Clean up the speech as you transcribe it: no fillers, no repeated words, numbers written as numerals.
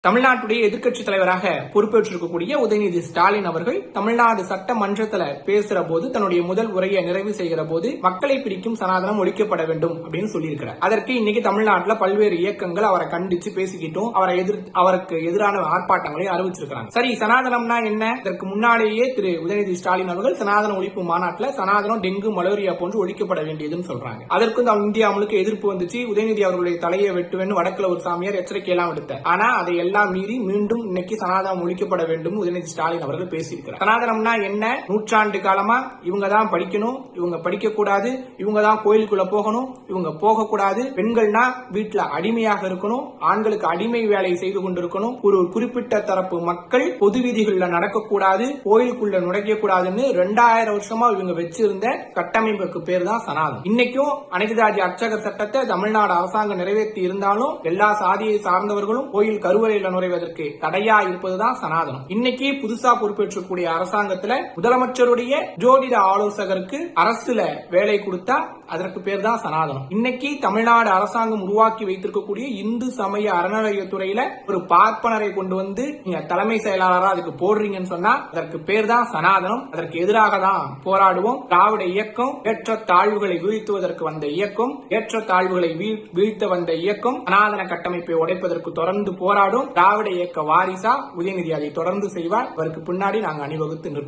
தமிழ்நாட்டுடைய எதிர்க்கட்சி தலைவராக பொறுப்பேற்றிருக்கக்கூடிய உதயநிதி ஸ்டாலின் அவர்கள் தமிழ்நாடு சட்டமன்றத்தில் பேசுற போது தன்னுடைய முதல் உரையை நிறைவு செய்கிற போது மக்களை பிரிக்கும் சனாதனம் ஒழிக்கப்பட வேண்டும் அப்படின்னு சொல்லியிருக்கிறார். அதற்கு இன்னைக்கு தமிழ்நாட்டில் பல்வேறு இயக்கங்கள் அவரை கண்டிச்சு பேசிக்கிட்டும் அவருக்கு எதிரான ஆர்ப்பாட்டங்களை அறிவிச்சிருக்கிறாங்க. சரி, சனாதனம்னா என்ன? இதற்கு முன்னாலேயே திரு உதயநிதி ஸ்டாலின் அவர்கள் சனாதன ஒழிப்பு மாநாட்டில் சனாதனம், டெங்கு, மலேரியா போன்று ஒழிக்கப்பட வேண்டியதுன்னு சொல்றாங்க. அதற்கும் இந்தியா முழுக்க எதிர்ப்பு வந்துச்சு. உதயநிதி அவர்களுடைய தலையை வெட்டுவேன்னு வடக்குல ஒரு சாமியார் எச்சரிக்கை எல்லாம் விடுத்தார். ஆனா அதை எல்லாம் மீறி மீண்டும் இன்னைக்கு சனாதனம் ஒழிக்கப்பட வேண்டும் உதயநிதி ஸ்டாலின் அவர்கள் பேசியிருக்கிறார். சனாதனம்னா என்ன? நூற்றாண்டு காலமா இவங்க தான் படிக்கணும், இவங்க படிக்க கூடாது, இவங்க தான் கோயிலுக்குள்ள போகணும், இவங்க போக கூடாது, பெண்கள்னா வீட்டுல அடிமையாக இருக்கணும், ஆண்களுக்கு அடிமை வேலை செய்து கொண்டிருக்கணும், ஒரு குறிப்பிட்ட தரப்பு மக்கள் பொது வீதிகளில் நடக்கக்கூடாது, கோயிலுக்குள்ள நுழைக்க கூடாதுன்னு 2000 வருஷமா இவங்க வச்சிருந்த கட்டமைப்புக்கு பேர் தான் சனாதனம். இன்னைக்கும் அனைத்து ஜாதி அர்ச்சகர் சட்டத்தை தமிழ்நாடு அரசாங்கம் நிறைவேற்றி இருந்தாலும் எல்லா சாதியை சார்ந்தவர்களும் கோயில் கருவறையில் நுழைவதற்கு தடையா இருப்பதுதான் சனாதனம். இன்னைக்கு புதுசா பொறுப்பேற்றக்கூடிய அரசாங்கத்துல முதலமைச்சருடைய ஜோதிட ஆலோசகருக்கு அரசுல வேலை கொடுத்தா அதற்கு பேர் தான் சனாதனம். இன்னைக்கு தமிழ்நாடு அரசாங்கம் உருவாக்கி வைத்திருக்கக்கூடிய இந்து சமய அறநிலையத்துறையில ஒரு பார்ப்பனரை கொண்டு வந்து நீங்க தலைமை செயலாளரா அதுக்கு போடுறீங்கன்னு சொன்னா அதற்கு பேர் தான் சனாதனம். அதற்கு எதிராக தான் போராடுவோம். திராவிட இயக்கம் ஏற்ற தாழ்வுகளை வீழ்த்துவதற்கு வந்த இயக்கம், ஏற்ற தாழ்வுகளை வீழ்த்த வந்த இயக்கம், சனாதன கட்டமைப்பை உடைப்பதற்கு தொடர்ந்து போராடும். திராவிட இயக்க வாரிசா உதயநிதி அதை தொடர்ந்து செய்வார். அவருக்கு பின்னாடி நாங்கள் அணிவகுத்து நிற்போம்.